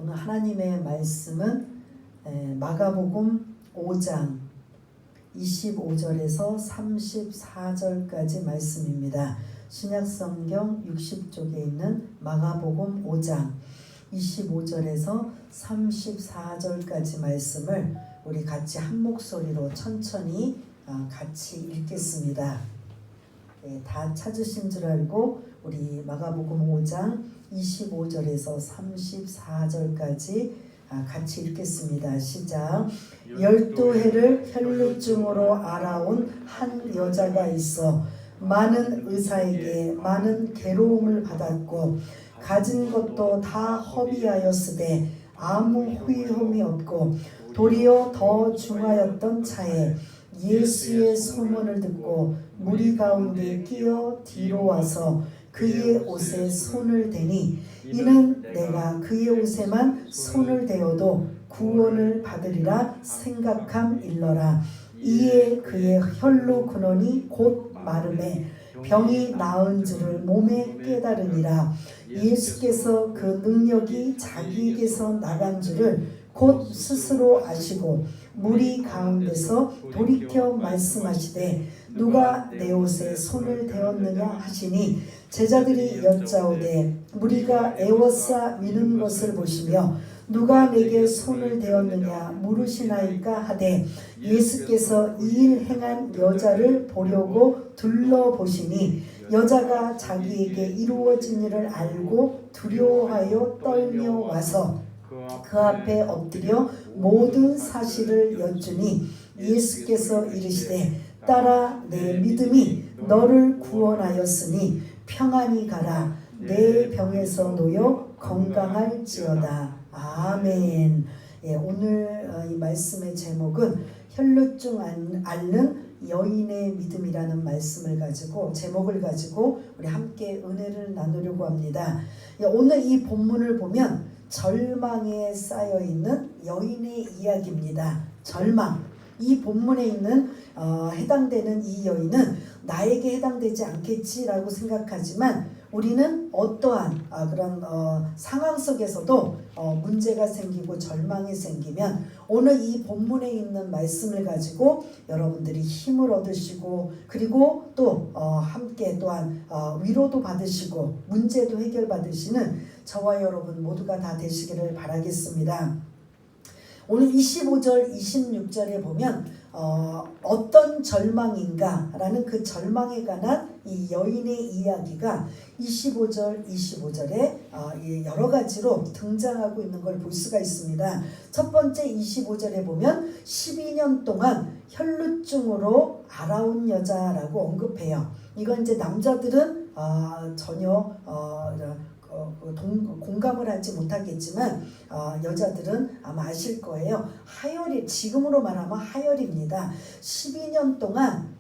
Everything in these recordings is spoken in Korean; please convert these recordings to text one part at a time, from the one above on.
오늘 하나님의 말씀은 마가복음 5장 25절에서 34절까지 말씀입니다. 신약성경 60쪽에 있는 마가복음 5장 25절에서 34절까지 말씀을 우리 같이 한 목소리로 천천히 같이 읽겠습니다. 다 찾으신 줄 알고 우리 마가복음 5장 25절에서 34절까지 같이 읽겠습니다. 시작. 12해를 혈루증으로 알아온 한 여자가 있어 많은 의사에게 많은 괴로움을 받았고 가진 것도 다 허비하였으되 아무 후회함이 없고 도리어 더 중하였던 차에 예수의 소문을 듣고 무리 가운데 끼어 뒤로 와서 그의 옷에 손을 대니 이는 내가 그의 옷에만 손을 대어도 구원을 받으리라 생각함일러라. 이에 그의 혈루 근원이 곧 마름에 병이 나은 줄을 몸에 깨달으니라. 예수께서 그 능력이 자기에게서 나간 줄을 곧 스스로 아시고 무리 가운데서 돌이켜 말씀하시되 누가 내 옷에 손을 대었느냐 하시니 제자들이 여짜오되 무리가 애워싸 미는 것을 보시며 누가 내게 손을 대었느냐 물으시나이까 하되 예수께서 이 일 행한 여자를 보려고 둘러보시니 여자가 자기에게 이루어진 일을 알고 두려워하여 떨며 와서 그 앞에 엎드려 모든 사실을 여쭈니 예수께서 이르시되 딸아 내 믿음이 너를 구원하였으니 평안히 가라. 내 병에서 놓여 건강할지어다. 아멘. 오늘 이 말씀의 제목은 혈루증 앓는 여인의 믿음이라는 말씀을 가지고 제목을 가지고 우리 함께 은혜를 나누려고 합니다. 오늘 이 본문을 보면 절망에 쌓여 있는 여인의 이야기입니다. 절망. 이 본문에 있는 해당되는 이 여인은 나에게 해당되지 않겠지라고 생각하지만 우리는 어떠한 그런 상황 속에서도 문제가 생기고 절망이 생기면 오늘 이 본문에 있는 말씀을 가지고 여러분들이 힘을 얻으시고 그리고 또 함께 또한 위로도 받으시고 문제도 해결받으시는 저와 여러분 모두가 다 되시기를 바라겠습니다. 오늘 25절 26절에 보면 어떤 절망인가 라는 그 절망에 관한 이 여인의 이야기가 25절에 여러 가지로 등장하고 있는 걸 볼 수가 있습니다. 첫 번째 25절에 보면 12년 동안 혈루증으로 앓아온 여자라고 언급해요. 이건 이제 남자들은 전혀 공감을 하지 못하겠지만 여자들은 아마 아실 거예요. 하혈이 지금으로 말하면 하혈입니다. 12년 동안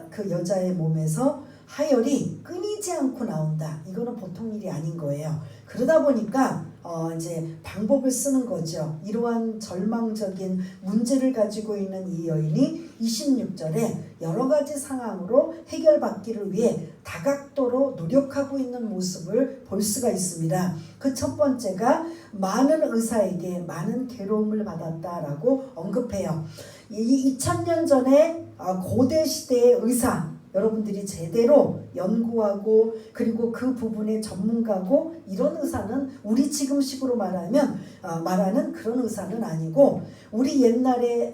그 여자의 몸에서 하혈이 끊이지 않고 나온다. 이거는 보통 일이 아닌 거예요. 그러다 보니까 이제 방법을 쓰는 거죠. 이러한 절망적인 문제를 가지고 있는 이 여인이 26절에 여러 가지 상황으로 해결받기를 위해 다각도로 노력하고 있는 모습을 볼 수가 있습니다. 그 첫 번째가 많은 의사에게 많은 괴로움을 받았다라고 언급해요. 이 2000년 전에 고대 시대의 의사 여러분들이 제대로 연구하고 그리고 그 부분의 전문가고 이런 의사는 우리 지금식으로 말하는 그런 의사는 아니고 우리 옛날에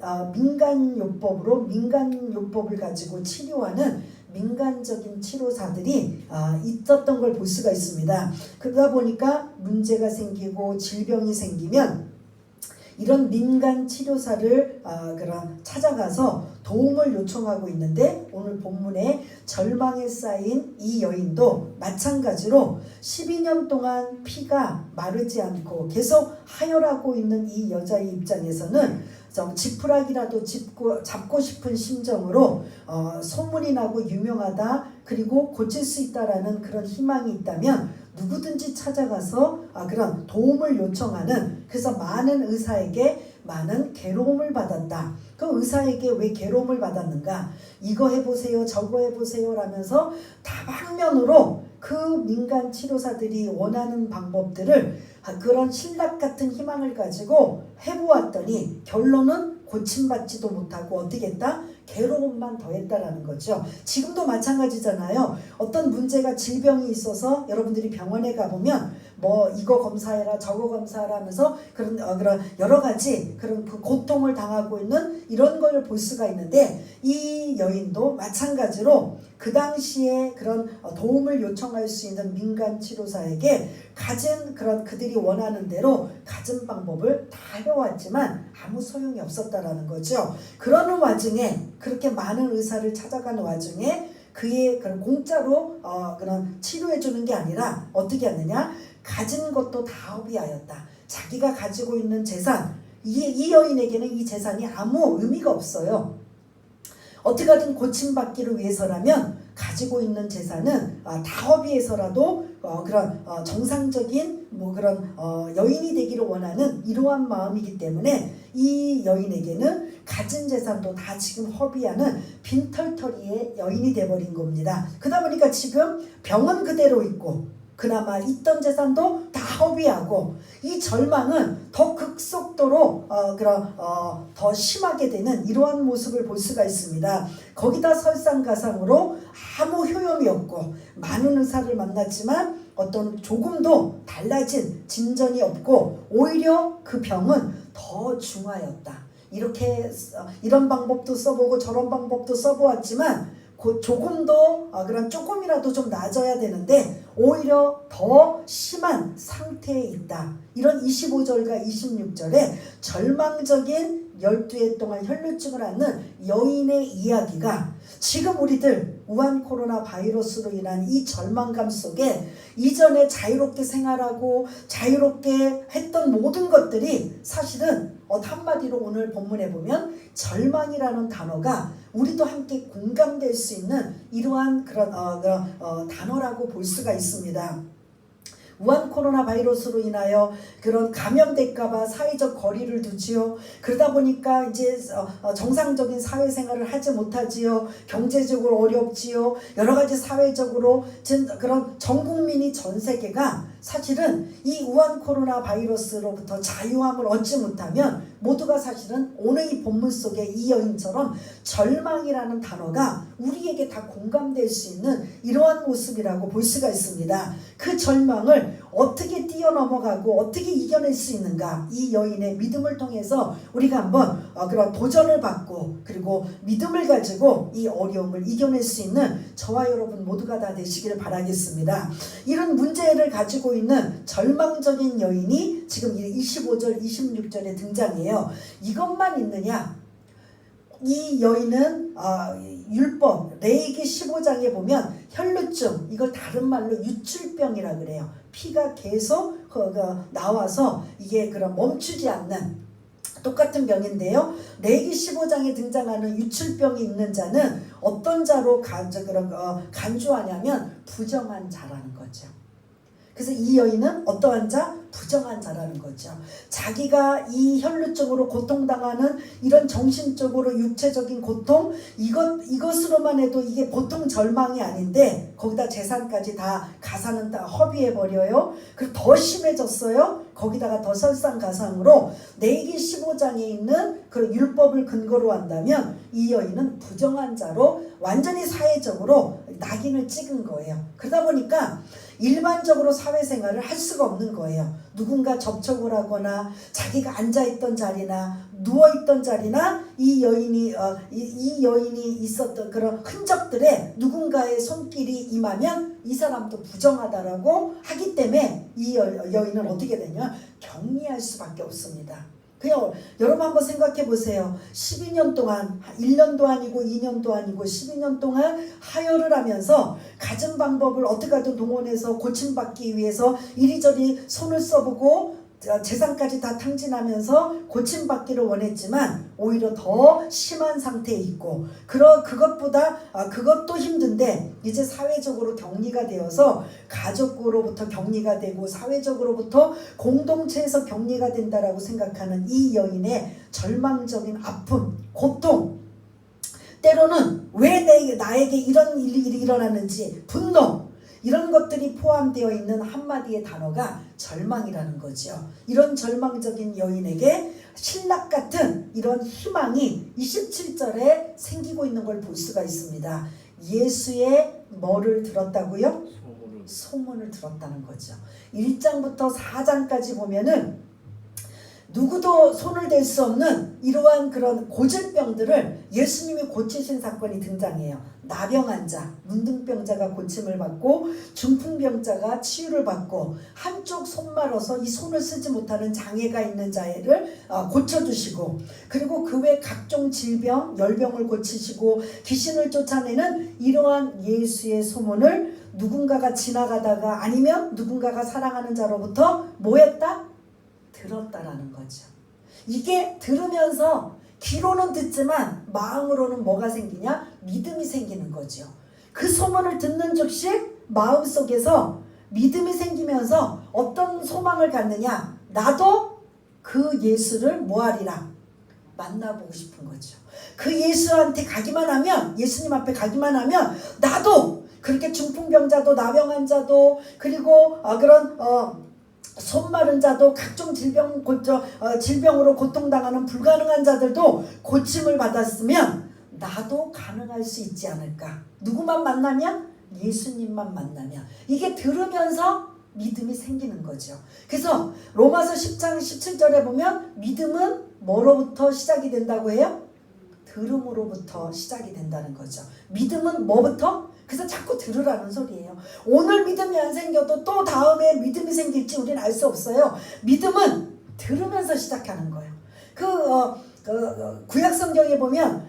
민간요법을 가지고 치료하는 민간적인 치료사들이 있었던 걸 볼 수가 있습니다. 그러다 보니까 문제가 생기고 질병이 생기면 이런 민간 치료사를 찾아가서 도움을 요청하고 있는데 오늘 본문에 절망에 쌓인 이 여인도 마찬가지로 12년 동안 피가 마르지 않고 계속 하혈하고 있는 이 여자의 입장에서는 지푸라기라도 잡고 싶은 심정으로 소문이 나고 유명하다 그리고 고칠 수 있다라는 그런 희망이 있다면 누구든지 찾아가서 그런 도움을 요청하는 그래서 많은 의사에게 많은 괴로움을 받았다. 그 의사에게 왜 괴로움을 받았는가? 이거 해보세요 저거 해보세요 라면서 다방면으로 그 민간 치료사들이 원하는 방법들을 그런 신락 같은 희망을 가지고 해보았더니 결론은 고침받지도 못하고 어떻게 했다? 괴로움만 더했다라는 거죠. 지금도 마찬가지잖아요. 어떤 문제가 질병이 있어서 여러분들이 병원에 가보면 뭐 이거 검사해라 저거 검사하라 하면서 그런 여러 가지 그런 그 고통을 당하고 있는 이런 걸 볼 수가 있는데 이 여인도 마찬가지로 그 당시에 그런 도움을 요청할 수 있는 민간 치료사에게 가진 그런 그들이 원하는 대로 가진 방법을 다 해왔지만 아무 소용이 없었다라는 거죠. 그러는 와중에 그렇게 많은 의사를 찾아가는 와중에 그의 그런 공짜로 그런 치료해 주는 게 아니라 어떻게 하느냐? 가진 것도 다 허비하였다. 자기가 가지고 있는 재산, 이 여인에게는 이 재산이 아무 의미가 없어요. 어떻게 하든 고침받기를 위해서라면 가지고 있는 재산은 다 허비해서라도 그런 정상적인 뭐 그런 여인이 되기를 원하는 이러한 마음이기 때문에 이 여인에게는 가진 재산도 다 지금 허비하는 빈털터리의 여인이 돼버린 겁니다. 그러다 보니까 지금 병은 그대로 있고 그나마 있던 재산도 다 허비하고 이 절망은 더 급속도로 더 심하게 되는 이러한 모습을 볼 수가 있습니다. 거기다 설상가상으로 아무 효용이 없고 많은 의사를 만났지만 어떤 조금도 달라진 진전이 없고 오히려 그 병은 더 중하였다. 이렇게 이런 방법도 써보고 저런 방법도 써보았지만 조금도 그런 조금이라도 좀 나아져야 되는데 오히려 더 심한 상태에 있다. 이런 25절과 26절에 절망적인 12해 동안 혈루증을 앓는 여인의 이야기가 지금 우리들 우한 코로나 바이러스로 인한 이 절망감 속에 이전에 자유롭게 생활하고 자유롭게 했던 모든 것들이 사실은 한마디로 오늘 본문에 보면 절망이라는 단어가 우리도 함께 공감될 수 있는 이러한 그런 단어라고 볼 수가 있습니다. 우한 코로나 바이러스로 인하여 그런 감염될까봐 사회적 거리를 두지요. 그러다 보니까 이제 정상적인 사회생활을 하지 못하지요. 경제적으로 어렵지요. 여러 가지 사회적으로 그런 전 국민이 전 세계가 사실은 이 우한 코로나 바이러스로부터 자유함을 얻지 못하면 모두가 사실은 오늘 이 본문 속에 이 여인처럼 절망이라는 단어가 우리에게 다 공감될 수 있는 이러한 모습이라고 볼 수가 있습니다. 그 절망을 어떻게 뛰어넘어가고 어떻게 이겨낼 수 있는가, 이 여인의 믿음을 통해서 우리가 한번 그런 도전을 받고 그리고 믿음을 가지고 이 어려움을 이겨낼 수 있는 저와 여러분 모두가 다 되시기를 바라겠습니다. 이런 문제를 가지고 있는 절망적인 여인이 지금 25절 26절에 등장해요. 이것만 있느냐? 이 여인은 율법 레위기 15장에 보면 혈루증, 이걸 다른 말로 유출병이라 그래요. 피가 계속 나와서 이게 그런 멈추지 않는 똑같은 병인데요. 레위기 15장에 등장하는 유출병이 있는 자는 어떤 자로 간주하냐면 부정한 자라는 거죠. 그래서 이 여인은 어떠한 자? 부정한 자라는 거죠. 자기가 이 혈루증으로 고통당하는 이런 정신적으로 육체적인 고통, 이것으로만 해도 이게 보통 절망이 아닌데 거기다 재산까지 다 가사는 다 허비해버려요. 그리고 더 심해졌어요. 거기다가 더 설상가상으로 레위기 15장에 있는 그 율법을 근거로 한다면 이 여인은 부정한 자로 완전히 사회적으로 낙인을 찍은 거예요. 그러다 보니까 일반적으로 사회생활을 할 수가 없는 거예요. 누군가 접촉을 하거나 자기가 앉아있던 자리나 누워있던 자리나 이 여인이 있었던 그런 흔적들에 누군가의 손길이 임하면 이 사람도 부정하다라고 하기 때문에 이 여인은 어떻게 되냐? 격리할 수밖에 없습니다. 그냥 여러분 한번 생각해 보세요. 12년 동안, 1년도 아니고 2년도 아니고 12년 동안 하혈을 하면서 가진 방법을 어떻게 하든 동원해서 고침받기 위해서 이리저리 손을 써보고 재산까지 다 탕진하면서 고침받기를 원했지만 오히려 더 심한 상태에 있고 그것보다 그것도 힘든데 이제 사회적으로 격리가 되어서 가족으로부터 격리가 되고 사회적으로부터 공동체에서 격리가 된다라고 생각하는 이 여인의 절망적인 아픔, 고통, 때로는 왜 나에게 이런 일이 일어나는지 분노, 이런 것들이 포함되어 있는 한마디의 단어가 절망이라는 거죠. 이런 절망적인 여인에게 신락 같은 이런 희망이 27절에 생기고 있는 걸 볼 수가 있습니다. 예수의 뭐를 들었다고요? 소문을 들었다는 거죠. 1장부터 4장까지 보면은 누구도 손을 댈 수 없는 이러한 그런 고질병들을 예수님이 고치신 사건이 등장해요. 나병한 자, 문둥병자가 고침을 받고 중풍병자가 치유를 받고 한쪽 손 말아서 이 손을 쓰지 못하는 장애가 있는 자를 고쳐주시고, 그리고 그 외 각종 질병, 열병을 고치시고 귀신을 쫓아내는 이러한 예수의 소문을 누군가가 지나가다가 아니면 누군가가 사랑하는 자로부터 뭐 했다? 들었다라는 거죠. 이게 들으면서 귀로는 듣지만 마음으로는 뭐가 생기냐? 믿음이 생기는 거죠. 그 소문을 듣는 즉시 마음속에서 믿음이 생기면서 어떤 소망을 갖느냐? 나도 그 예수를 뭐하리라? 만나보고 싶은 거죠. 그 예수한테 가기만 하면, 예수님 앞에 가기만 하면 나도 그렇게 중풍병자도 나병한 자도 그리고 그런 손 마른 자도 각종 질병으로 고통당하는 불가능한 자들도 고침을 받았으면 나도 가능할 수 있지 않을까. 누구만 만나면? 예수님만 만나면. 이게 들으면서 믿음이 생기는 거죠. 그래서 로마서 10장 17절에 보면 믿음은 뭐로부터 시작이 된다고 해요? 들음으로부터 시작이 된다는 거죠. 믿음은 뭐부터? 그래서 자꾸 들으라는 소리예요. 오늘 믿음이 안 생겨도 또 다음에 믿음이 생길지 우리는 알 수 없어요. 믿음은 들으면서 시작하는 거예요. 구약 성경에 보면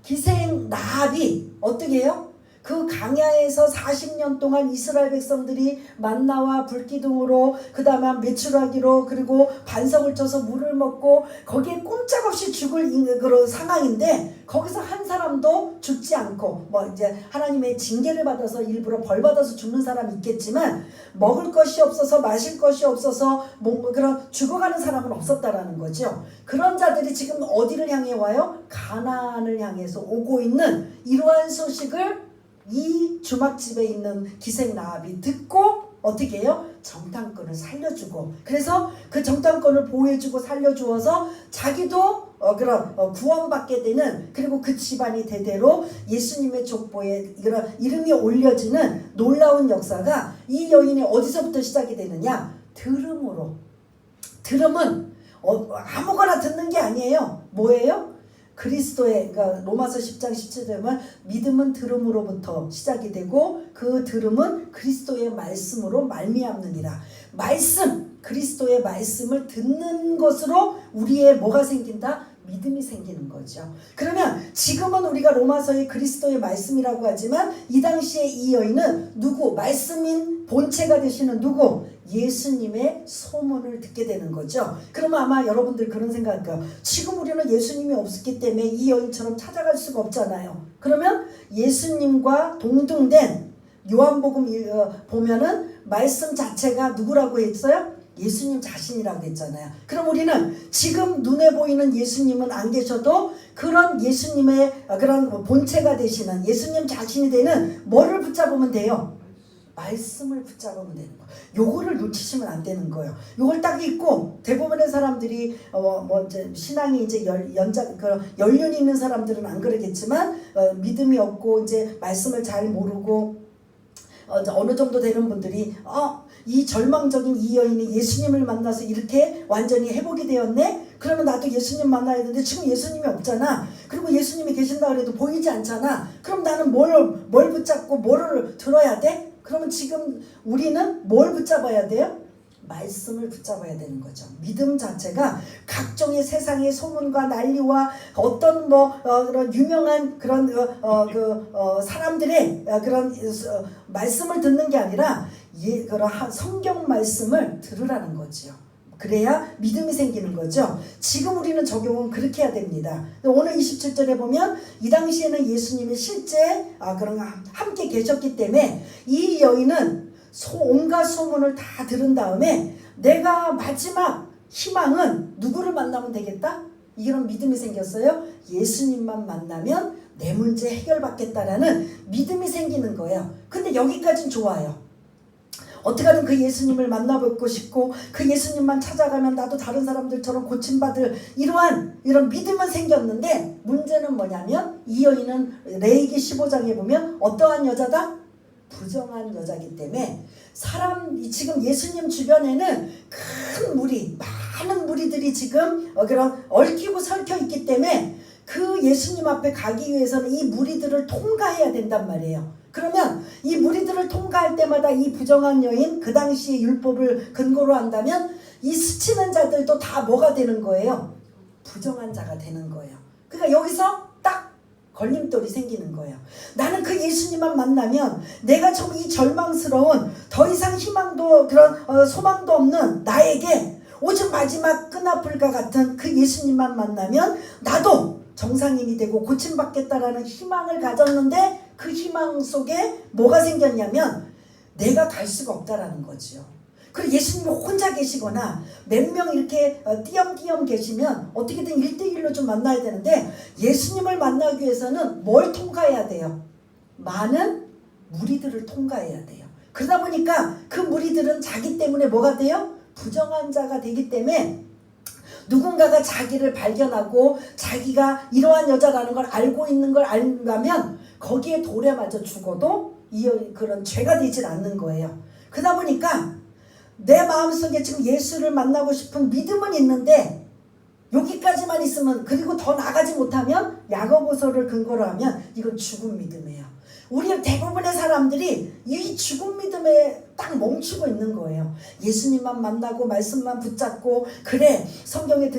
기생 라합이 어떻게 해요? 그 강야에서 40년 동안 이스라엘 백성들이 만나와 불기둥으로, 그 다음에 메추라기로, 그리고 반석을 쳐서 물을 먹고 거기에 꼼짝없이 죽을 그런 상황인데, 거기서 한 사람도 죽지 않고, 이제 하나님의 징계를 받아서 일부러 벌 받아서 죽는 사람이 있겠지만 먹을 것이 없어서 마실 것이 없어서 그런 죽어가는 사람은 없었다라는 거죠. 그런 자들이 지금 어디를 향해 와요? 가나안을 향해서 오고 있는 이러한 소식을 이 주막집에 있는 기생 라합이 듣고 어떻게 해요? 정탐꾼을 살려주고, 그래서 그 정탐꾼을 보호해주고 살려주어서 자기도 구원받게 되는, 그리고 그 집안이 대대로 예수님의 족보에 이름이 올려지는 놀라운 역사가 이 여인이 어디서부터 시작이 되느냐? 들음으로. 들음은 아무거나 듣는 게 아니에요. 뭐예요? 그리스도의, 그러니까 로마서 10장 17절에 보면 믿음은 들음으로부터 시작이 되고 그 들음은 그리스도의 말씀으로 말미암느니라. 말씀, 그리스도의 말씀을 듣는 것으로 우리의 뭐가 생긴다? 믿음이 생기는 거죠. 그러면 지금은 우리가 로마서의 그리스도의 말씀이라고 하지만 이 당시에 이 여인은 누구? 말씀인 본체가 되시는 누구? 예수님의 소문을 듣게 되는 거죠. 그러면 아마 여러분들 그런 생각할 거예요. 지금 우리는 예수님이 없었기 때문에 이 여인처럼 찾아갈 수가 없잖아요. 그러면 예수님과 동등된 요한복음 보면은 말씀 자체가 누구라고 했어요? 예수님 자신이라고 했잖아요. 그럼 우리는 지금 눈에 보이는 예수님은 안 계셔도 그런 예수님의 그런 본체가 되시는 예수님 자신이 되는 뭐를 붙잡으면 돼요? 말씀을 붙잡으면 되는 거예요. 요거를 놓치시면 안 되는 거예요. 요걸 딱 읽고 대부분의 사람들이 이제 신앙이 이제 연륜이 있는 사람들은 안 그러겠지만 믿음이 없고 이제 말씀을 잘 모르고 어느 정도 되는 분들이 이 절망적인 이 여인이 예수님을 만나서 이렇게 완전히 회복이 되었네? 그러면 나도 예수님 만나야 되는데 지금 예수님이 없잖아. 그리고 예수님이 계신다 그래도 보이지 않잖아. 그럼 나는 뭘 붙잡고 뭐를 들어야 돼? 그러면 지금 우리는 뭘 붙잡아야 돼요? 말씀을 붙잡아야 되는 거죠. 믿음 자체가 각종의 세상의 소문과 난리와 어떤 그런 유명한 그런 사람들의 그런 말씀을 듣는 게 아니라 그런 성경 말씀을 들으라는 거죠. 그래야 믿음이 생기는 거죠. 지금 우리는 적용은 그렇게 해야 됩니다. 오늘 27절에 보면 이 당시에는 예수님이 실제 함께 계셨기 때문에 이 여인은 온갖 소문을 다 들은 다음에 내가 마지막 희망은 누구를 만나면 되겠다? 이런 믿음이 생겼어요. 예수님만 만나면 내 문제 해결받겠다라는 믿음이 생기는 거예요. 근데 여기까지는 좋아요. 어떻게든 그 예수님을 만나뵙고 싶고 그 예수님만 찾아가면 나도 다른 사람들처럼 고침받을 이런 믿음은 생겼는데 문제는 뭐냐면 이 여인은 레위기 15장에 보면 어떠한 여자다? 부정한 여자이기 때문에 지금 예수님 주변에는 큰 무리, 많은 무리들이 지금 그런 얽히고 설켜 있기 때문에 그 예수님 앞에 가기 위해서는 이 무리들을 통과해야 된단 말이에요. 그러면 이 무리들을 통과할 때마다 이 부정한 여인, 그 당시의 율법을 근거로 한다면 이 스치는 자들도 다 뭐가 되는 거예요? 부정한 자가 되는 거예요. 그러니까 여기서 딱 걸림돌이 생기는 거예요. 나는 그 예수님만 만나면 내가 좀 이 절망스러운 더 이상 희망도 그런 소망도 없는 나에게 오직 마지막 끈앞불과 같은 그 예수님만 만나면 나도 정상인이 되고 고침받겠다라는 희망을 가졌는데 그 희망 속에 뭐가 생겼냐면 내가 갈 수가 없다라는 거죠. 그리고 예수님이 혼자 계시거나 몇 명 이렇게 띄엄띄엄 계시면 어떻게든 1대1로 좀 만나야 되는데 예수님을 만나기 위해서는 뭘 통과해야 돼요? 많은 무리들을 통과해야 돼요. 그러다 보니까 그 무리들은 자기 때문에 뭐가 돼요? 부정한 자가 되기 때문에 누군가가 자기를 발견하고 자기가 이러한 여자라는 걸 알고 있는 걸 알면 거기에 돌에 맞아 죽어도 그런 죄가 되질 않는 거예요. 그러다 보니까 내 마음속에 지금 예수를 만나고 싶은 믿음은 있는데 여기까지만 있으면 그리고 더 나가지 못하면 야고보서를 근거로 하면 이건 죽은 믿음이에요. 우리 대부분의 사람들이 이 죽은 믿음에 딱 멈추고 있는 거예요. 예수님만 만나고 말씀만 붙잡고 그래 성경에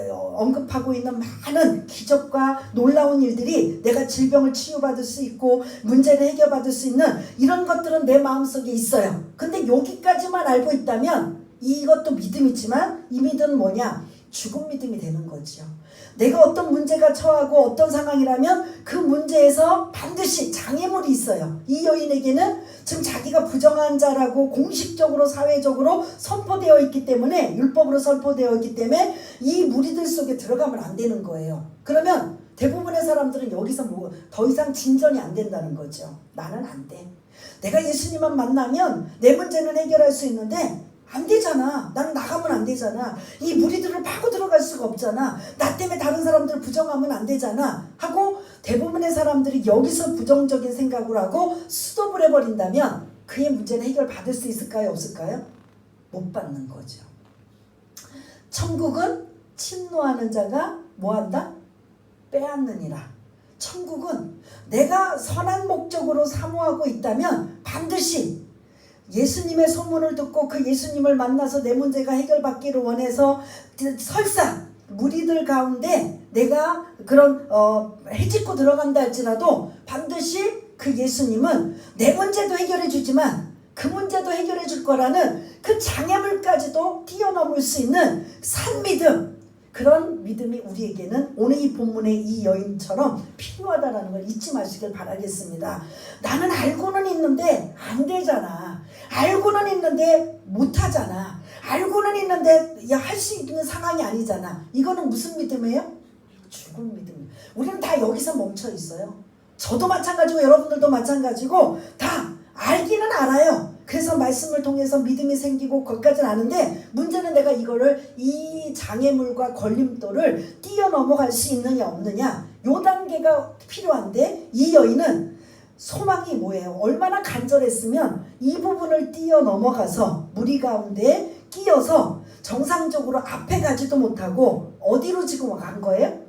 언급하고 있는 많은 기적과 놀라운 일들이 내가 질병을 치유받을 수 있고 문제를 해결받을 수 있는 이런 것들은 내 마음속에 있어요. 근데 여기까지만 알고 있다면 이것도 믿음이지만 이 믿음은 뭐냐? 죽은 믿음이 되는 거죠. 내가 어떤 문제가 처하고 어떤 상황이라면 그 문제에서 반드시 장애물이 있어요. 이 여인에게는 지금 자기가 부정한 자라고 공식적으로 사회적으로 선포되어 있기 때문에 율법으로 선포되어 있기 때문에 이 무리들 속에 들어가면 안 되는 거예요. 그러면 대부분의 사람들은 여기서 더 이상 진전이 안 된다는 거죠. 나는 안 돼. 내가 예수님만 만나면 내 문제는 해결할 수 있는데 안 되잖아. 나는 나가면 안 되잖아. 이 무리들을 파고 들어갈 수가 없잖아. 나 때문에 다른 사람들 부정하면 안 되잖아. 하고 대부분의 사람들이 여기서 부정적인 생각을 하고 스톱을 해버린다면 그의 문제는 해결받을 수 있을까요? 없을까요? 못 받는 거죠. 천국은 침노하는 자가 뭐한다? 빼앗느니라. 천국은 내가 선한 목적으로 사모하고 있다면 반드시 예수님의 소문을 듣고 그 예수님을 만나서 내 문제가 해결받기를 원해서 설사 무리들 가운데 내가 그런 해집고 들어간다 할지라도 반드시 그 예수님은 내 문제도 해결해 주지만 그 문제도 해결해 줄 거라는 그 장애물까지도 뛰어넘을 수 있는 산믿음, 그런 믿음이 우리에게는 오늘 이 본문의 이 여인처럼 필요하다는 걸 잊지 마시길 바라겠습니다. 나는 알고는 있는데 안 되잖아. 알고는 있는데 못하잖아. 알고는 있는데 할 수 있는 상황이 아니잖아. 이거는 무슨 믿음이에요? 죽은 믿음. 우리는 다 여기서 멈춰 있어요. 저도 마찬가지고 여러분들도 마찬가지고 다 알기는 알아요. 그래서 말씀을 통해서 믿음이 생기고 거기까지는 아는데 문제는 내가 이 장애물과 걸림돌을 뛰어넘어갈 수 있느냐 없느냐 요 단계가 필요한데 이 여인은 소망이 뭐예요? 얼마나 간절했으면 이 부분을 뛰어넘어가서 무리 가운데 끼어서 정상적으로 앞에 가지도 못하고 어디로 지금 간 거예요?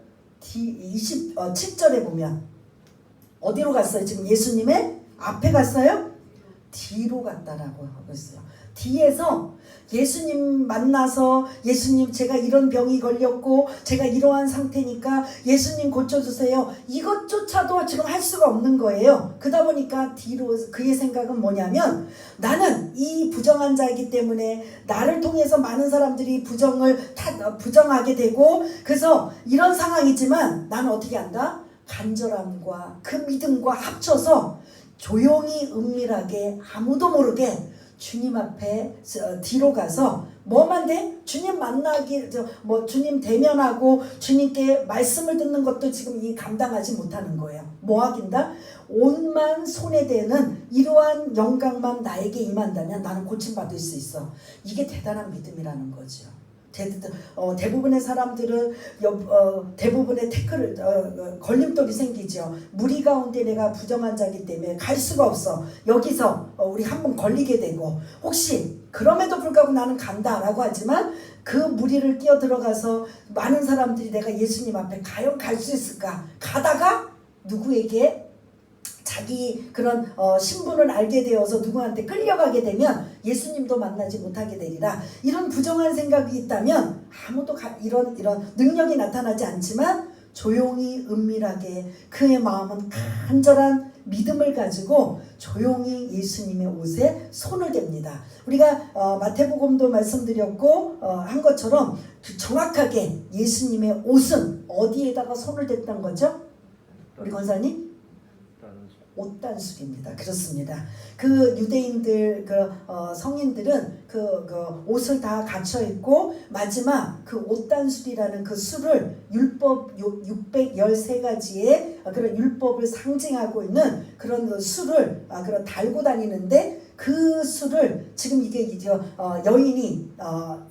27절에 보면 어디로 갔어요? 지금 예수님의 앞에 갔어요? 뒤로 갔다라고 하고 있어요. 뒤에서 예수님 만나서 예수님 제가 이런 병이 걸렸고 제가 이러한 상태니까 예수님 고쳐주세요. 이것조차도 지금 할 수가 없는 거예요. 그러다 보니까 뒤로 그의 생각은 뭐냐면 나는 이 부정한 자이기 때문에 나를 통해서 많은 사람들이 부정하게 되고 그래서 이런 상황이지만 나는 어떻게 한다? 간절함과 그 믿음과 합쳐서 조용히 은밀하게 아무도 모르게 주님 앞에 뒤로 가서 뭐만 돼? 주님 만나기 뭐 주님 대면하고 주님께 말씀을 듣는 것도 지금 이 감당하지 못하는 거예요. 뭐 하긴다? 옷만 손에 대는 이러한 영광만 나에게 임한다면 나는 고침받을 수 있어. 이게 대단한 믿음이라는 거죠. 대부분의 사람들은 대부분의 태클을 걸림돌이 생기죠. 무리 가운데 내가 부정한 자기 때문에 갈 수가 없어. 여기서 우리 한번 걸리게 되고 혹시 그럼에도 불구하고 나는 간다라고 하지만 그 무리를 끼어 들어가서 많은 사람들이 내가 예수님 앞에 과연 갈 수 있을까? 가다가 누구에게 자기 그런 신분을 알게 되어서 누구한테 끌려가게 되면 예수님도 만나지 못하게 되리라. 이런 부정한 생각이 있다면 아무도 이런 능력이 나타나지 않지만 조용히 은밀하게 그의 마음은 간절한 믿음을 가지고 조용히 예수님의 옷에 손을 댑니다. 우리가 마태복음도 말씀드렸고 한 것처럼 정확하게 예수님의 옷은 어디에다가 손을 댔던 거죠? 우리 권사님? 옷단술입니다. 그렇습니다. 그 유대인들 성인들은 그 옷을 다 갖춰 입고 마지막 그 옷단술이라는 그 술을 율법 613가지의 그런 율법을 상징하고 있는 그런 술을 그런 달고 다니는데 그 술을 지금 이게 여인이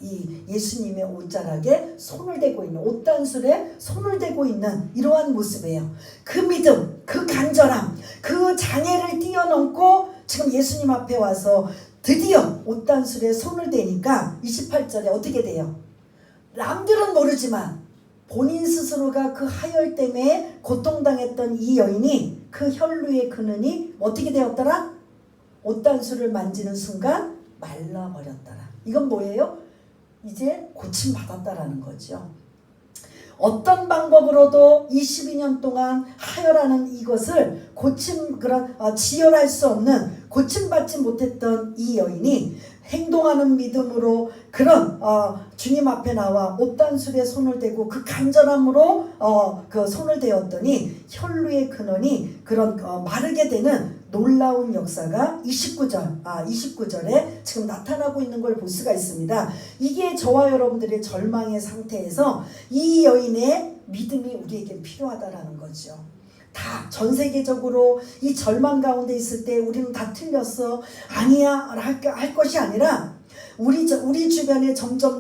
이 예수님의 옷자락에 손을 대고 있는 옷단술에 손을 대고 있는 이러한 모습이에요. 그 믿음, 그 간절함, 그 장애를 뛰어넘고 지금 예수님 앞에 와서 드디어 옷단술에 손을 대니까 28절에 어떻게 돼요? 남들은 모르지만 본인 스스로가 그 하혈 때문에 고통당했던 이 여인이 그 혈루의 근원이 어떻게 되었더라? 옷단술을 만지는 순간 말라버렸더라. 이건 뭐예요? 이제 고침받았다라는 거죠. 어떤 방법으로도 22년 동안 하혈하는 이것을 지혈할 수 없는 고침받지 못했던 이 여인이 행동하는 믿음으로 그런 주님 앞에 나와 옷단술에 손을 대고 그 간절함으로 그 손을 대었더니 혈루의 근원이 마르게 되는 놀라운 역사가 29절에 지금 나타나고 있는 걸 볼 수가 있습니다. 이게 저와 여러분들의 절망의 상태에서 이 여인의 믿음이 우리에게 필요하다라는 거죠. 다 전 세계적으로 이 절망 가운데 있을 때 우리는 다 틀렸어 아니야 할 것이 아니라 우리 주변에 점점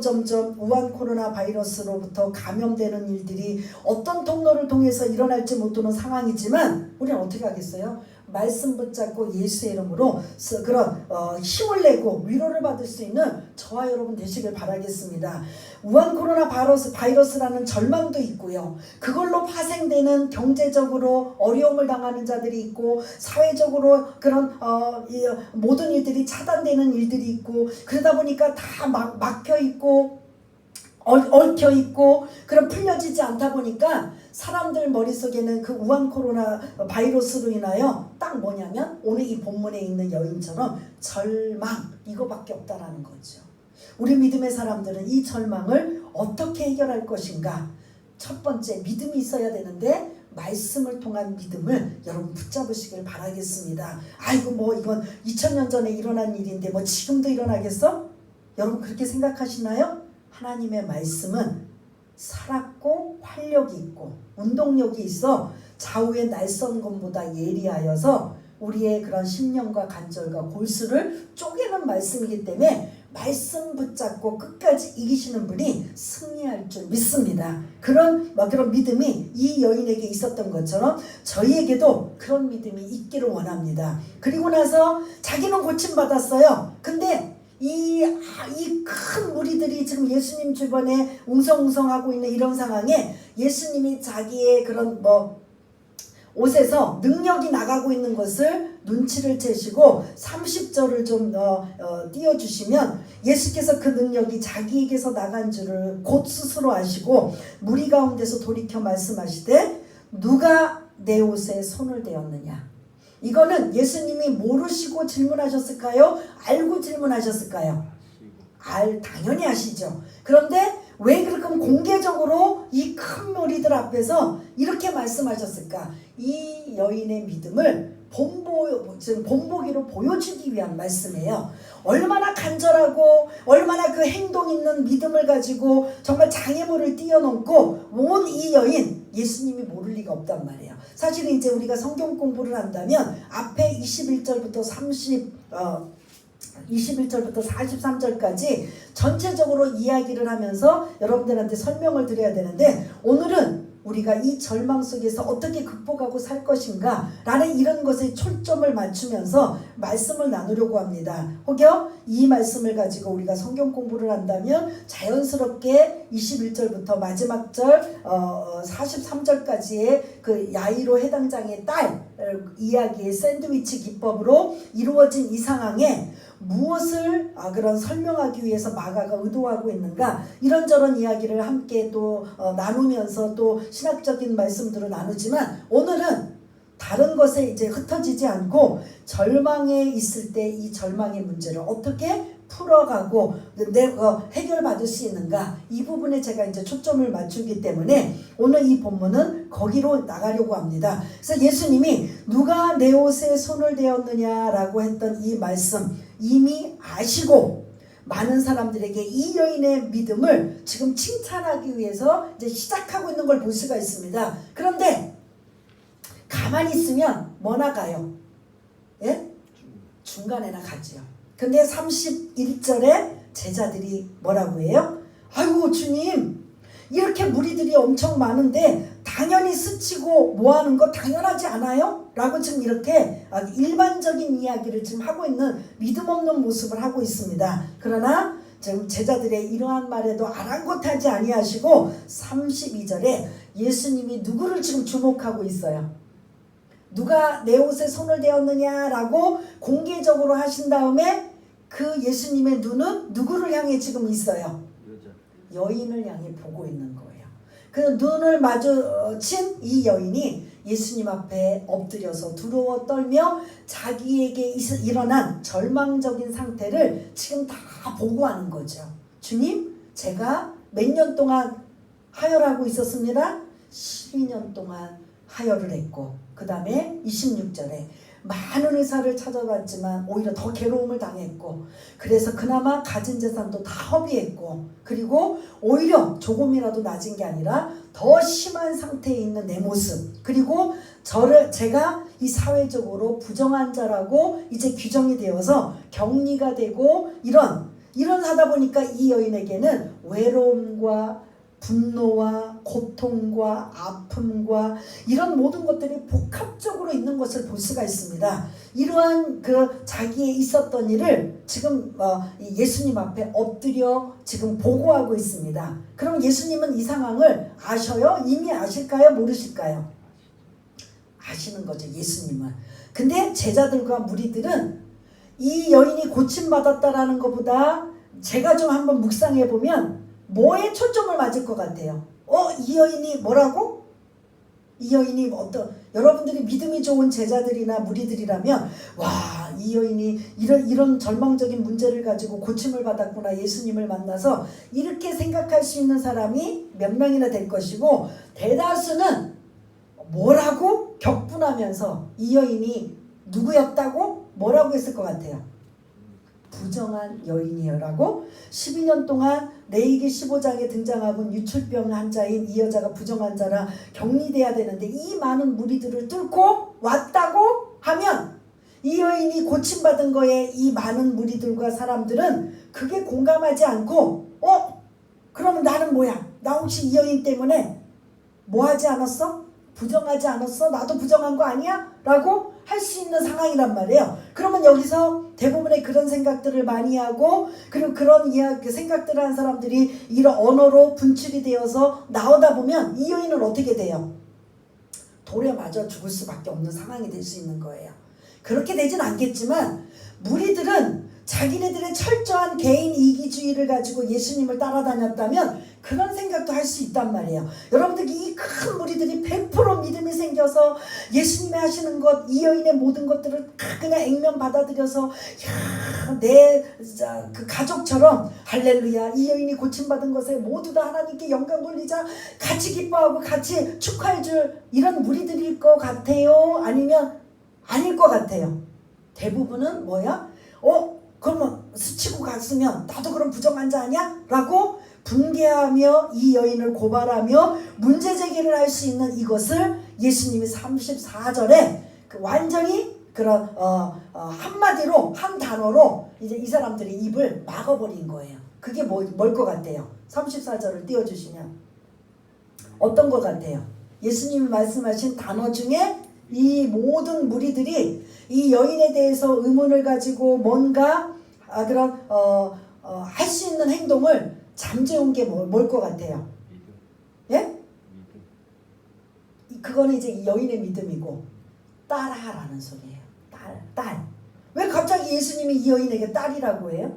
우한 코로나 바이러스로부터 감염되는 일들이 어떤 통로를 통해서 일어날지 모르는 상황이지만 우리는 어떻게 하겠어요? 말씀 붙잡고 예수의 이름으로 그런 힘을 내고 위로를 받을 수 있는 저와 여러분 되시길 바라겠습니다. 우한 코로나 바이러스라는 절망도 있고요. 그걸로 파생되는 경제적으로 어려움을 당하는 자들이 있고 사회적으로 그런 모든 일들이 차단되는 일들이 있고 그러다 보니까 다 막혀 있고 얽혀 있고 그럼 풀려지지 않다 보니까 사람들 머릿속에는 그 우한 코로나 바이러스로 인하여 딱 뭐냐면 오늘 이 본문에 있는 여인처럼 절망 이거밖에 없다라는 거죠. 우리 믿음의 사람들은 이 절망을 어떻게 해결할 것인가? 첫 번째 믿음이 있어야 되는데 말씀을 통한 믿음을 여러분 붙잡으시길 바라겠습니다. 아이고 뭐 이건 2000년 전에 일어난 일인데 뭐 지금도 일어나겠어? 여러분 그렇게 생각하시나요? 하나님의 말씀은 살았고 활력이 있고 운동력이 있어 좌우의 날선검보다 예리하여서 우리의 그런 심령과 간절과 골수를 쪼개는 말씀이기 때문에 말씀 붙잡고 끝까지 이기시는 분이 승리할 줄 믿습니다. 그런 믿음이 이 여인에게 있었던 것처럼 저희에게도 그런 믿음이 있기를 원합니다. 그리고 나서 자기는 고침받았어요. 근데 이 큰 무리들이 지금 예수님 주변에 웅성웅성하고 있는 이런 상황에 예수님이 자기의 그런 옷에서 능력이 나가고 있는 것을 눈치를 채시고 30절을 좀 띄워주시면 예수께서 그 능력이 자기에게서 나간 줄을 곧 스스로 아시고 무리 가운데서 돌이켜 말씀하시되 누가 내 옷에 손을 대었느냐. 이거는 예수님이 모르시고 질문하셨을까요? 알고 질문하셨을까요? 당연히 아시죠. 그런데 왜 그렇게 공개적으로 이 큰 무리들 앞에서 이렇게 말씀하셨을까? 이 여인의 믿음을 본보기로 보여주기 위한 말씀이에요. 얼마나 간절하고 얼마나 그 행동 있는 믿음을 가지고 정말 장애물을 뛰어넘고 온 이 여인, 예수님이 모를 리가 없단 말이에요. 사실은 이제 우리가 성경 공부를 한다면 앞에 21절부터 43절까지 전체적으로 이야기를 하면서 여러분들한테 설명을 드려야 되는데, 오늘은 우리가 이 절망 속에서 어떻게 극복하고 살 것인가 라는 이런 것에 초점을 맞추면서 말씀을 나누려고 합니다. 혹여 이 말씀을 가지고 우리가 성경 공부를 한다면 자연스럽게 21절부터 마지막 절 43절까지의 그 야이로 해당장의 딸 이야기의 샌드위치 기법으로 이루어진 이 상황에 무엇을 그런 설명하기 위해서 마가가 의도하고 있는가, 이런저런 이야기를 함께 또 나누면서 또 신학적인 말씀들을 나누지만, 오늘은 다른 것에 이제 흩어지지 않고 절망에 있을 때 이 절망의 문제를 어떻게 풀어가고 해결받을 수 있는가, 이 부분에 제가 이제 초점을 맞추기 때문에 오늘 이 본문은 거기로 나가려고 합니다. 그래서 예수님이 누가 내 옷에 손을 대었느냐라고 했던 이 말씀 이미 아시고 많은 사람들에게 이 여인의 믿음을 지금 칭찬하기 위해서 이제 시작하고 있는 걸 볼 수가 있습니다. 그런데 가만히 있으면 뭐 나가요? 예? 중간에나 가지요. 근데 31절에 제자들이 뭐라고 해요? 아이고 주님, 이렇게 무리들이 엄청 많은데 당연히 스치고 뭐하는 거 당연하지 않아요? 라고 지금 이렇게 일반적인 이야기를 지금 하고 있는 믿음 없는 모습을 하고 있습니다. 그러나 지금 제자들의 이러한 말에도 아랑곳하지 아니하시고 32절에 예수님이 누구를 지금 주목하고 있어요? 누가 내 옷에 손을 대었느냐라고 공개적으로 하신 다음에 그 예수님의 눈은 누구를 향해 지금 있어요? 여인을 향해 보고 있는 거예요. 그 눈을 마주친 이 여인이 예수님 앞에 엎드려서 두려워 떨며 자기에게 일어난 절망적인 상태를 지금 다 보고하는 거죠. 주님, 제가 몇 년 동안 하혈하고 있었습니다. 12년 동안 하혈을 했고, 그 다음에 26절에 많은 의사를 찾아봤지만 오히려 더 괴로움을 당했고, 그래서 그나마 가진 재산도 다 허비했고, 그리고 오히려 조금이라도 낮은 게 아니라 더 심한 상태에 있는 내 모습, 그리고 제가 이 사회적으로 부정한 자라고 이제 규정이 되어서 격리가 되고 이런 하다 보니까 이 여인에게는 외로움과 분노와 고통과 아픔과 이런 모든 것들이 복합적으로 있는 것을 볼 수가 있습니다. 이러한 그 자기의 있었던 일을 지금 예수님 앞에 엎드려 지금 보고하고 있습니다. 그럼 예수님은 이 상황을 아셔요? 이미 아실까요? 모르실까요? 아시는 거죠, 예수님은. 근데 제자들과 무리들은 이 여인이 고침받았다라는 것보다 제가 좀 한번 묵상해 보면 뭐에 초점을 맞을 것 같아요? 이 여인이 뭐라고? 이 여인이 여러분들이 믿음이 좋은 제자들이나 무리들이라면, 와, 이 여인이 이런 절망적인 문제를 가지고 고침을 받았구나, 예수님을 만나서, 이렇게 생각할 수 있는 사람이 몇 명이나 될 것이고, 대다수는 뭐라고? 격분하면서 이 여인이 누구였다고? 뭐라고 했을 것 같아요? 부정한 여인이여라고. 12년 동안 레위기 15장에 등장하는 유출병 환자인 이 여자가 부정한 자라 격리돼야 되는데 이 많은 무리들을 뚫고 왔다고 하면 이 여인이 고침받은 거에 이 많은 무리들과 사람들은 그게 공감하지 않고 그러면 나는 뭐야? 나 혹시 이 여인 때문에 뭐 하지 않았어? 부정하지 않았어? 나도 부정한 거 아니야? 라고 할 수 있는 상황이란 말이에요. 그러면 여기서 대부분의 그런 생각들을 많이 하고, 그리고 그런 생각들을 하는 사람들이 이런 언어로 분출이 되어서 나오다 보면 이 여인은 어떻게 돼요? 돌에 맞아 죽을 수밖에 없는 상황이 될 수 있는 거예요. 그렇게 되진 않겠지만 무리들은 자기네들의 철저한 개인 이기주의를 가지고 예수님을 따라다녔다면 그런 생각도 할 수 있단 말이에요. 여러분들 이 큰 무리들이 100% 믿음이 생겨서 예수님이 하시는 것, 이 여인의 모든 것들을 그냥 액면 받아들여서 내 그 가족처럼 할렐루야, 이 여인이 고침받은 것에 모두 다 하나님께 영광 돌리자, 같이 기뻐하고 같이 축하해줄 이런 무리들일 것 같아요? 아니면 아닐 것 같아요? 대부분은 뭐야? 그러면 스치고 갔으면 나도 그럼 부정한 자 아니야? 라고 분개하며 이 여인을 고발하며 문제 제기를 할 수 있는 이것을 예수님이 34절에 완전히 그런 한마디로 한 단어로 이제 이 사람들이 입을 막아버린 거예요. 그게 뭘 것 같아요? 34절을 띄워주시면 어떤 것 같아요? 예수님이 말씀하신 단어 중에 이 모든 무리들이 이 여인에 대해서 의문을 가지고 뭔가 그런 할 수 있는 행동을 잠재운 게 뭘 것 같아요? 예? 그거는 이제 이 여인의 믿음이고 딸아라는 소리예요. 딸. 왜 갑자기 예수님이 이 여인에게 딸이라고 해요?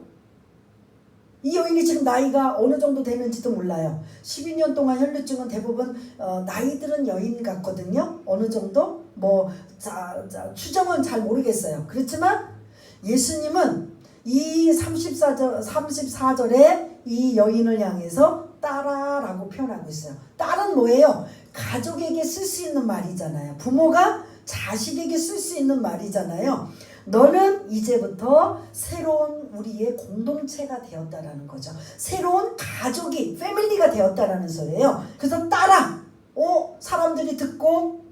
이 여인이 지금 나이가 어느 정도 되는지도 몰라요. 12년 동안 혈루증은 대부분 나이들은 여인 같거든요. 어느 정도? 추정은 잘 모르겠어요. 그렇지만 예수님은 이 34절에 이 여인을 향해서 딸아라고 표현하고 있어요. 딸은 뭐예요? 가족에게 쓸 수 있는 말이잖아요. 부모가 자식에게 쓸 수 있는 말이잖아요. 너는 이제부터 새로운 우리의 공동체가 되었다라는 거죠. 새로운 가족이, 패밀리가 되었다라는 소리예요. 그래서 딸아, 사람들이 듣고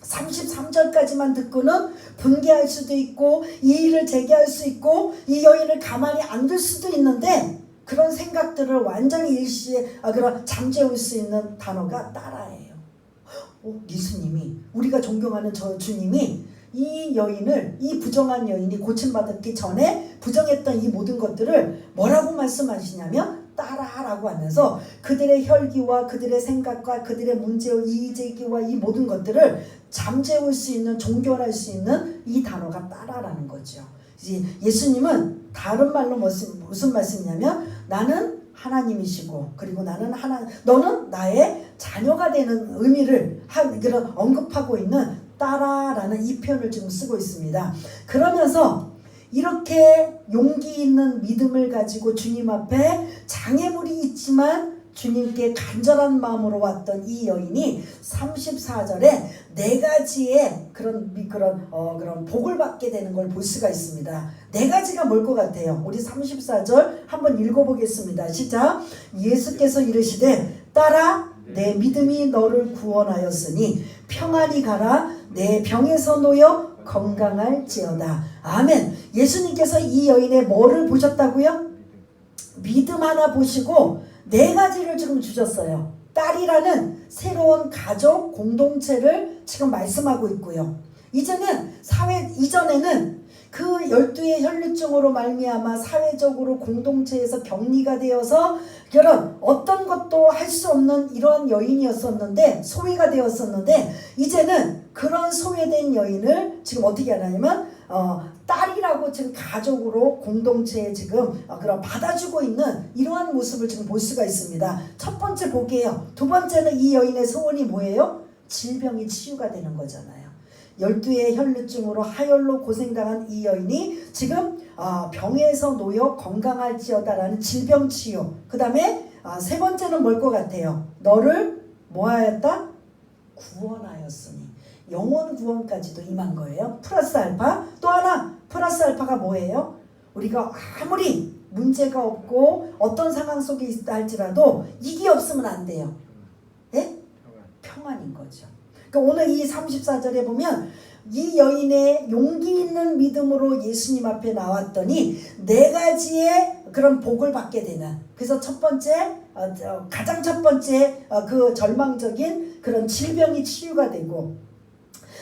33절까지만 듣고는 분개할 수도 있고 이의를 제기할 수 있고 이 여인을 가만히 안 둘 수도 있는데 그런 생각들을 완전히 그런 잠재울 수 있는 단어가 딸아예요. 예수님이, 우리가 존경하는 저 주님이 이 여인을, 이 부정한 여인이 고침받기 전에 부정했던 이 모든 것들을 뭐라고 말씀하시냐면 딸아라고 하면서 그들의 혈기와 그들의 생각과 그들의 문제와 이의제기와 이 모든 것들을 잠재울 수 있는, 종결할 수 있는 이 단어가 딸아라는 거죠. 이제 예수님은 다른 말로 무슨 말씀이냐면 나는 하나님이시고 그리고 너는 나의 자녀가 되는 의미를 그런 언급하고 있는 딸아라는 이 표현을 지금 쓰고 있습니다. 그러면서 이렇게 용기 있는 믿음을 가지고 주님 앞에 장애물이 있지만 주님께 간절한 마음으로 왔던 이 여인이 34절에 네 가지의 그런 복을 받게 되는 걸 볼 수가 있습니다. 네 가지가 뭘 것 같아요? 우리 34절 한번 읽어보겠습니다. 시작. 예수께서 이르시되 딸아 내 믿음이 너를 구원하였으니 평안히 가라 내 병에서 놓여 건강할지어다. 아멘. 예수님께서 이 여인의 뭐를 보셨다고요? 믿음 하나 보시고 네 가지를 지금 주셨어요. 딸이라는 새로운 가족 공동체를 지금 말씀하고 있고요. 이전에는 그 12의 혈루증으로 말미암아 사회적으로 공동체에서 격리가 되어서 그런 어떤 것도 할 수 없는 이러한 여인이었었는데, 소외가 되었었는데, 이제는 그런 소외된 여인을 지금 어떻게 하냐면 딸이라고 지금 가족으로 공동체에 지금 그런 받아주고 있는 이러한 모습을 지금 볼 수가 있습니다. 첫 번째 복이에요. 두 번째는 이 여인의 소원이 뭐예요? 질병이 치유가 되는 거잖아요. 12의 혈루증으로 하혈로 고생당한 이 여인이 지금 병에서 놓여 건강할지어다라는 질병 치유. 그 다음에 세 번째는 뭘 것 같아요? 너를 뭐하였다? 구원하였으니. 영원 구원까지도 임한 거예요. 플러스 알파. 또 하나 플러스 알파가 뭐예요? 우리가 아무리 문제가 없고 어떤 상황 속에 있다 할지라도 이게 없으면 안 돼요. 네? 평안인 거죠. 그러니까 오늘 이 34절에 보면 이 여인의 용기 있는 믿음으로 예수님 앞에 나왔더니 네 가지의 그런 복을 받게 되는, 그래서 첫 번째 가장 첫 번째 그 절망적인 그런 질병이 치유가 되고,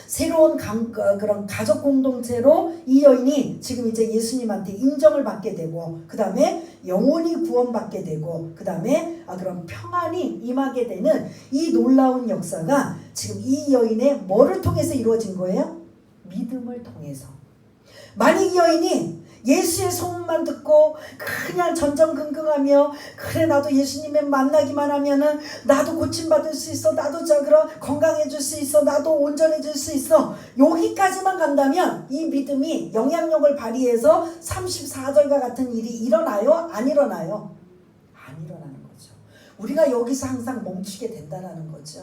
새로운 그런 가족 공동체로 이 여인이 지금 이제 예수님한테 인정을 받게 되고, 그 다음에 영원히 구원받게 되고, 그 다음에 그런 평안이 임하게 되는 이 놀라운 역사가 지금 이 여인의 뭐를 통해서 이루어진 거예요? 믿음을 통해서. 만약 이 여인이 예수의 소문만 듣고 그냥 전전긍긍하며 그래 나도 예수님의 만나기만 하면은 나도 고침받을 수 있어, 나도 그런 건강해질 수 있어, 나도 온전해질 수 있어, 여기까지만 간다면 이 믿음이 영향력을 발휘해서 34절과 같은 일이 일어나요? 안 일어나요? 안 일어나는 거죠. 우리가 여기서 항상 멈추게 된다는 거죠.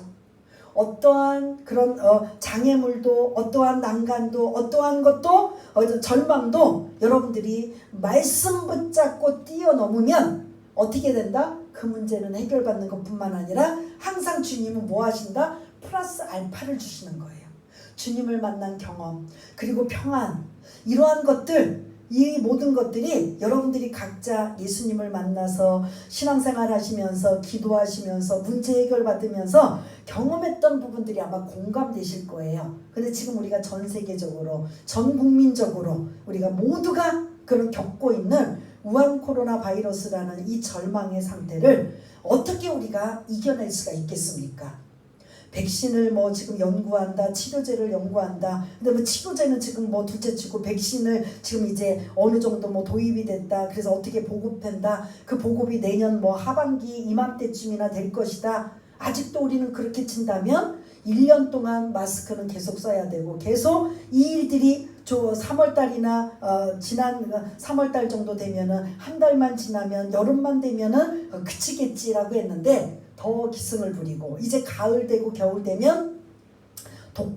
어떠한 그런 장애물도, 어떠한 난간도, 어떠한 것도, 절망도 여러분들이 말씀 붙잡고 뛰어넘으면 어떻게 된다? 그 문제는 해결받는 것뿐만 아니라 항상 주님은 뭐 하신다? 플러스 알파를 주시는 거예요. 주님을 만난 경험, 그리고 평안, 이러한 것들, 이 모든 것들이 여러분들이 각자 예수님을 만나서 신앙생활 하시면서 기도하시면서 문제 해결 받으면서 경험했던 부분들이 아마 공감되실 거예요. 근데 지금 우리가 전 세계적으로, 전 국민적으로 우리가 모두가 그런 겪고 있는 우한 코로나 바이러스라는 이 절망의 상태를 어떻게 우리가 이겨낼 수가 있겠습니까? 백신을 뭐 지금 연구한다, 치료제를 연구한다. 근데 뭐 치료제는 지금 뭐 둘째치고 백신을 지금 이제 어느 정도 뭐 도입이 됐다. 그래서 어떻게 보급한다. 그 보급이 내년 뭐 하반기 이맘때쯤이나 될 것이다. 아직도 우리는 그렇게 친다면 1년 동안 마스크는 계속 써야 되고 계속 이 일들이 3월달이나 지난 3월달 정도 되면은 한 달만 지나면 여름만 되면은 그치겠지라고 했는데 더 기승을 부리고 이제 가을 되고 겨울 되면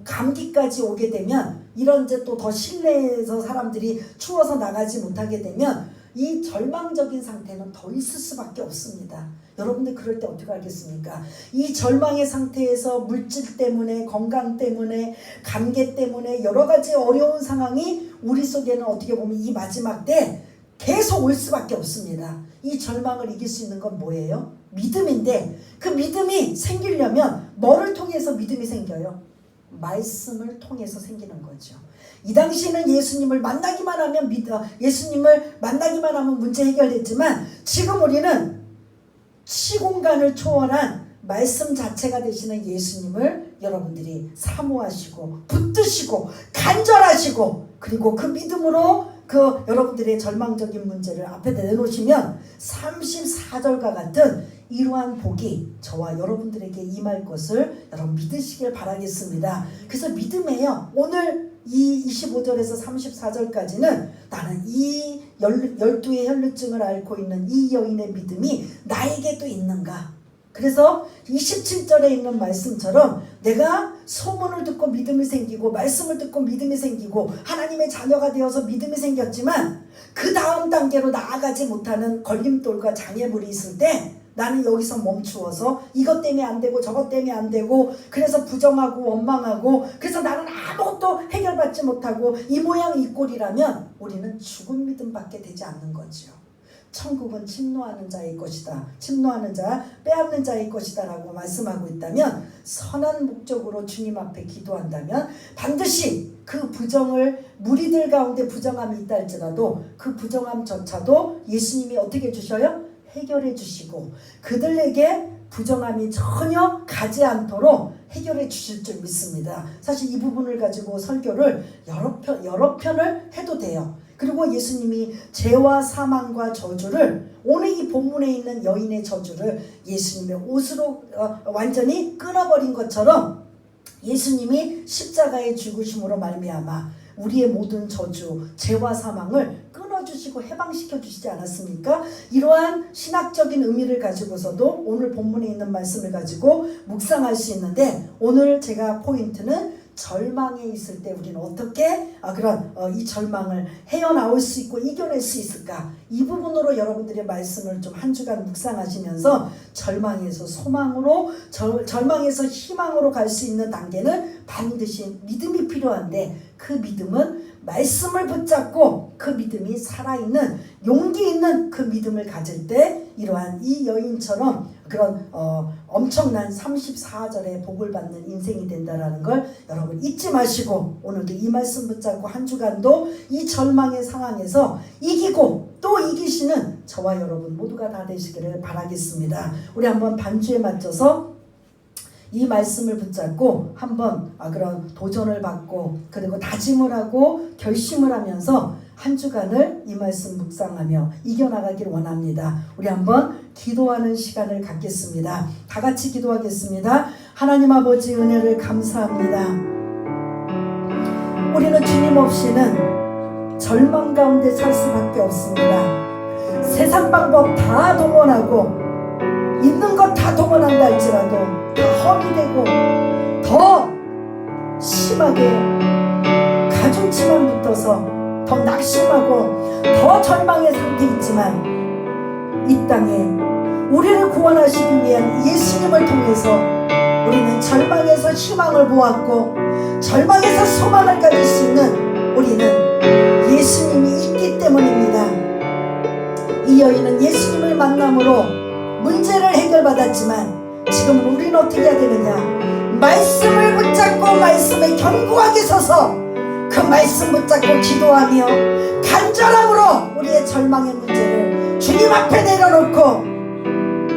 감기까지 오게 되면 이런 이제 또 더 실내에서 사람들이 추워서 나가지 못하게 되면 이 절망적인 상태는 더 있을 수밖에 없습니다. 여러분들 그럴 때 어떻게 하겠습니까? 이 절망의 상태에서 물질 때문에, 건강 때문에, 관계 때문에 여러 가지 어려운 상황이 우리 속에는 어떻게 보면 이 마지막 때 계속 올 수밖에 없습니다. 이 절망을 이길 수 있는 건 뭐예요? 믿음인데 그 믿음이 생기려면 뭐를 통해서 믿음이 생겨요? 말씀을 통해서 생기는 거죠. 이 당시에는 예수님을 만나기만 하면 예수님을 만나기만 하면 문제 해결됐지만 지금 우리는 시공간을 초월한 말씀 자체가 되시는 예수님을 여러분들이 사모하시고 붙드시고 간절하시고 그리고 그 믿음으로 그 여러분들의 절망적인 문제를 앞에 내놓으시면 34절과 같은 이러한 복이 저와 여러분들에게 임할 것을 여러분 믿으시길 바라겠습니다. 그래서 믿음이에요. 오늘 이 25절에서 34절까지는 나는 이 12의 혈루증을 앓고 있는 이 여인의 믿음이 나에게도 있는가. 그래서 27절에 있는 말씀처럼 내가 소문을 듣고 믿음이 생기고 말씀을 듣고 믿음이 생기고 하나님의 자녀가 되어서 믿음이 생겼지만 그 다음 단계로 나아가지 못하는 걸림돌과 장애물이 있을 때 나는 여기서 멈추어서 이것 때문에 안 되고 저것 때문에 안 되고 그래서 부정하고 원망하고 그래서 나는 아무것도 해결받지 못하고 이 모양 이 꼴이라면 우리는 죽은 믿음밖에 되지 않는 거죠. 천국은 침노하는 자의 것이다. 침노하는 자, 빼앗는 자의 것이다 라고 말씀하고 있다면 선한 목적으로 주님 앞에 기도한다면 반드시 그 부정을 무리들 가운데 부정함이 있다 할지라도 그 부정함조차도 예수님이 어떻게 해주셔요? 해결해 주시고 그들에게 부정함이 전혀 가지 않도록 해결해 주실 줄 믿습니다. 사실 이 부분을 가지고 설교를 여러 편을 해도 돼요. 그리고 예수님이 죄와 사망과 저주를 오늘 이 본문에 있는 여인의 저주를 예수님의 옷으로 완전히 끊어버린 것처럼 예수님이 십자가의 죽으심으로 말미암아 우리의 모든 저주, 죄와 사망을 끊어주시고 해방시켜 주시지 않았습니까? 이러한 신학적인 의미를 가지고서도 오늘 본문에 있는 말씀을 가지고 묵상할 수 있는데 오늘 제가 포인트는 절망에 있을 때 우리는 어떻게 이 절망을 헤어나올 수 있고 이겨낼 수 있을까? 이 부분으로 여러분들의 말씀을 좀 한 주간 묵상하시면서 절망에서 소망으로 절망에서 희망으로 갈 수 있는 단계는 반드시 믿음이 필요한데 그 믿음은 말씀을 붙잡고 그 믿음이 살아있는 용기 있는 그 믿음을 가질 때 이러한 이 여인처럼 그런 엄청난 34절의 복을 받는 인생이 된다라는 걸 여러분 잊지 마시고 오늘도 이 말씀 붙잡고 한 주간도 이 절망의 상황에서 이기고 또 이기시는 저와 여러분 모두가 다 되시기를 바라겠습니다. 우리 한번 반주에 맞춰서 이 말씀을 붙잡고 한번 그런 도전을 받고 그리고 다짐을 하고 결심을 하면서 한 주간을 이 말씀 묵상하며 이겨나가길 원합니다. 우리 한번 기도하는 시간을 갖겠습니다. 다 같이 기도하겠습니다. 하나님 아버지 은혜를 감사합니다. 우리는 주님 없이는 절망 가운데 살 수밖에 없습니다. 세상 방법 다 동원하고 있는 것 다 동원한다 할지라도 다 험이 되고 더 심하게 가중치만 붙어서 더 낙심하고 더 절망의 상태에 있지만 이 땅에 우리를 구원하시기 위한 예수님을 통해서 우리는 절망에서 희망을 보았고 절망에서 소망을 가질 수 있는 우리는 예수님이 있기 때문입니다. 이 여인은 예수님을 만남으로 문제를 해결받았지만 지금은 우리는 어떻게 해야 되느냐? 말씀을 붙잡고 말씀에 견고하게 서서 그 말씀 붙잡고 기도하며 간절함으로 우리의 절망의 문제를 주님 앞에 내려놓고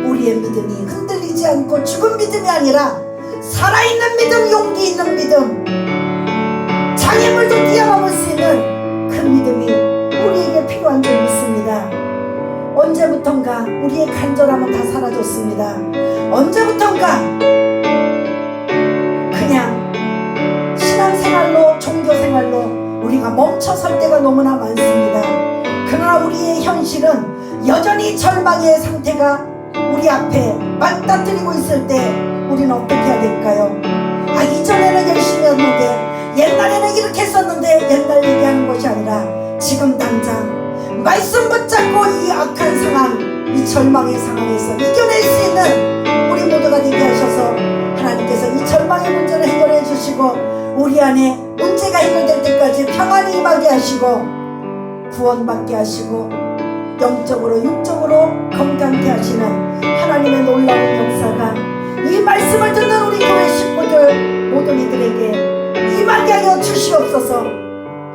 우리의 믿음이 흔들리지 않고 죽은 믿음이 아니라 살아있는 믿음, 용기 있는 믿음, 장애물도 뛰어넘을 수 있는 그 믿음이 우리에게 필요한 줄 믿습니다. 언제부턴가 우리의 간절함은 다 사라졌습니다. 언제부턴가 그냥 신앙생활로 종교생활로 우리가 멈춰설 때가 너무나 많습니다. 그러나 우리의 현실은 여전히 절망의 상태가 우리 앞에 맞닥뜨리고 있을 때 우리는 어떻게 해야 될까요? 아, 이전에는 열심히 했는데 옛날에는 이렇게 했었는데 옛날 얘기하는 것이 아니라 지금 당장 말씀 붙잡고 이 악한 상황, 이 절망의 상황에서 이겨낼 수 있는 우리 모두가 되게 하셔서 하나님께서 이 절망의 문제를 해결해 주시고 우리 안에 문제가 해결될 때까지 평안히 임하게 하시고 구원받게 하시고 영적으로 육적으로 건강케 하시는 하나님의 놀라운 역사가 이 말씀을 듣는 우리 교회 식구들 모든 이들에게 임하게 하여 주시옵소서.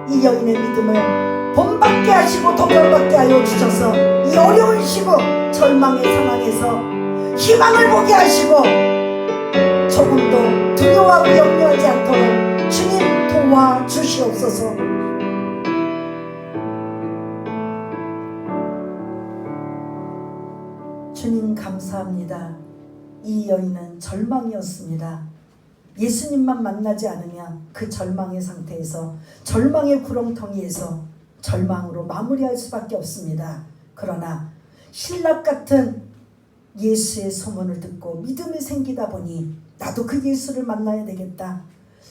이 여인의 믿음을 본받게 하시고 동역받게 하여 주셔서 이 어려운 시국 절망의 상황에서 희망을 보게 하시고 조금도 두려워하고 염려하지 않도록 주님 도와주시옵소서. 주님 감사합니다. 이 여인은 절망이었습니다. 예수님만 만나지 않으면 그 절망의 상태에서 절망의 구렁텅이에서 절망으로 마무리할 수밖에 없습니다. 그러나 신락 같은 예수의 소문을 듣고 믿음이 생기다 보니 나도 그 예수를 만나야 되겠다.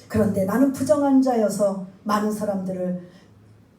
그런데 나는 부정한 자여서 많은 사람들을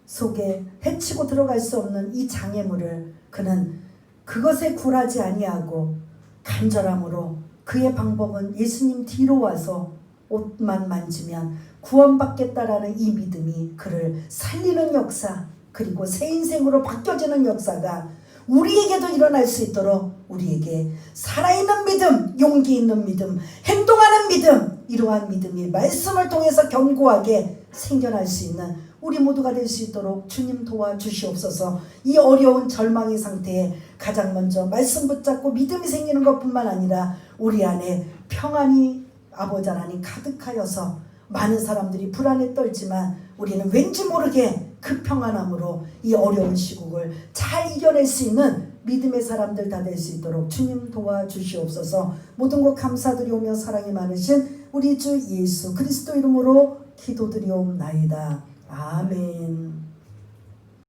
속에 헤치고 들어갈 수 없는 이 장애물을 그는 그것에 굴하지 아니하고 간절함으로 그의 방법은 예수님 뒤로 와서 옷만 만지면 구원받겠다라는 이 믿음이 그를 살리는 역사 그리고 새 인생으로 바뀌어지는 역사가 우리에게도 일어날 수 있도록 우리에게 살아있는 믿음, 용기 있는 믿음, 행동하는 믿음, 이러한 믿음이 말씀을 통해서 견고하게 생겨날 수 있는 우리 모두가 될 수 있도록 주님 도와주시옵소서. 이 어려운 절망의 상태에 가장 먼저 말씀 붙잡고 믿음이 생기는 것뿐만 아니라 우리 안에 평안이 아버지 하나님 가득하여서 많은 사람들이 불안에 떨지만 우리는 왠지 모르게 그 평안함으로 이 어려운 시국을 잘 이겨낼 수 있는 믿음의 사람들 다 될 수 있도록 주님 도와주시옵소서. 모든 것 감사드리오며 사랑이 많으신 우리 주 예수 그리스도 이름으로 기도드리옵나이다. 아멘.